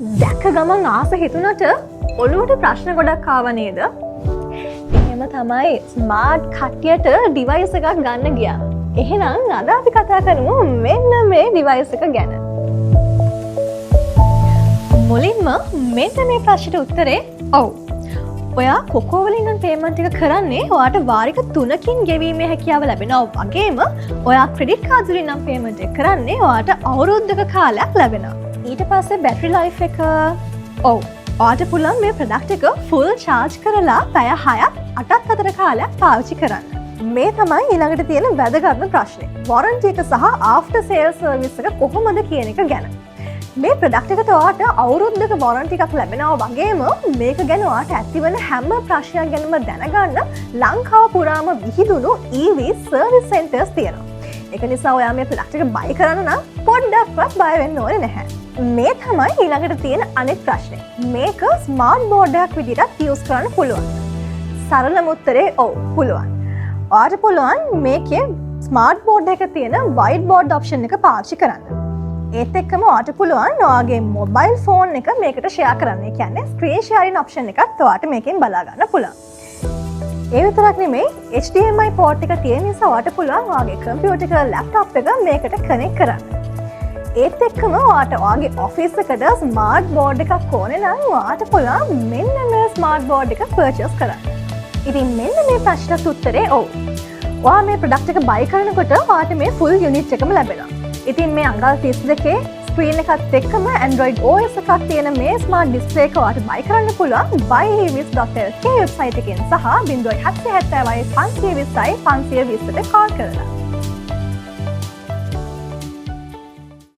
දැක්ක ගමන් ආස හිතුනට ඔළුවට ප්‍රශ්න ගොඩක් ආව නේද? එහෙම තමයි ස්මාර්ට් කට්ටියට ඩිවයිස් එකක් ගන්න ගියා. එහෙනම් අද අපි කතා කරමු මෙන්න මේ ඩිවයිස් එක ගැන. මුලින්ම මෙන්න මේ ප්‍රශ්නෙට උත්තරේ ඔව්. ඔයා කොකෝ වලින් නම් පේමන්ට් එක කරන්නේ ඔයාට වාරික 3කින් ගෙවීමේ හැකියාව ලැබෙනවා වගේම ඔයා ක්‍රෙඩිට් කාඩ් වලින් නම් පේමන්ට් එක කරන්නේ ඔයාට අවුරුද්දක කාලයක් ලැබෙනවා. ඊට පස්සේ බැටරි ලයිෆ් එක ඔව් ඔයාට පුළුවන් මේ ප්‍රොඩක්ට් එක ෆුල් charge කරලා පැය 6ක් 8ක් අතර කාලයක් පාවිච්චි කරන්න. මේ තමයි ඊළඟට තියෙන වැදගත්ම ප්‍රශ්නේ. වොරන්ටි එක සහ ආෆ්ටර් සේල් සර්විස් එක කොහොමද කියන එක ගැන. මේ ප්‍රොඩක්ට් එකට ඔයාට අවුරුද්දක වොරන්ටි එකක් ලැබෙනවා වගේම මේක ගැන ඔයාට ඇතිවන හැම ප්‍රශ්නයක් ගැනම දැනගන්න ලංකාව පුරාම විහිදුණු EV සර්විස් සෙන්ටර්ස් තියෙනවා. ඒක නිසා ඔයා මේ ප්‍රොඩක්ට් එක buy කරන්න නම් පොඩ්ඩක්වත් බය වෙන්න ඕනේ නැහැ. මේ තමයි ඊළඟට තියෙන අනෙක් ප්‍රශ්නේ. මේක ස්මාර්ට් බෝඩ් එකක් විදිහට යූස් කරන්න පුළුවන්. සරලම උත්තරේ ඔව් පුළුවන්. ඔයාට පුළුවන් මේකේ ස්මාර්ට් බෝඩ් එකක තියෙන වයිට් බෝඩ් ඔප්ෂන් එක පාවිච්චි කරන්න. ඒත් එක්කම ඔයාට පුළුවන් ඔයාගේ මොබයිල් ෆෝන් එක මේකට ෂෙයා කරන්න. ඒ කියන්නේ ස්ක්‍රීන් ෂෙයාරින් ඔප්ෂන් එකත් ඔයාට මේකෙන් බලා ගන්න පුළුවන්. ඒ විතරක් නෙමෙයි HDMI port එක තියෙන නිසා ඔයාට පුළුවන් ඔයාගේ කම්පියුටර් එක ලැප්ටොප් එක මේකට කනෙක්ට් කරන්න. ඒත් එක්කම ඔයාට ඔයාගේ ඔෆිස් එකට ස්මාර්ට් බෝඩ් එකක් ඕනේ නම් ඔයාට පුළුවන් මෙන්න මේ ස්මාර්ට් බෝඩ් එක පර්චේස් කරන්න. ඉතින් මෙන්න මේ ප්‍රශ්නට උත්තරේ ඔව්. ඔයා මේ ප්‍රොඩක්ට් එක buy කරනකොට ඔයාට මේ full unit එකම ලැබෙනවා. ඉතින් මේ අඟල් 32 ස්ක්‍රීන් එකත් එක්කම Android OS එකක් තියෙන මේ ස්මාර්ට් ඩිස්ප්ලේ එක ඔයාට buy කරන්න පුළුවන් buyevis.lk වෙබ්සයිට් එකෙන් සහ 0770 520 520ට කෝල් කරලා.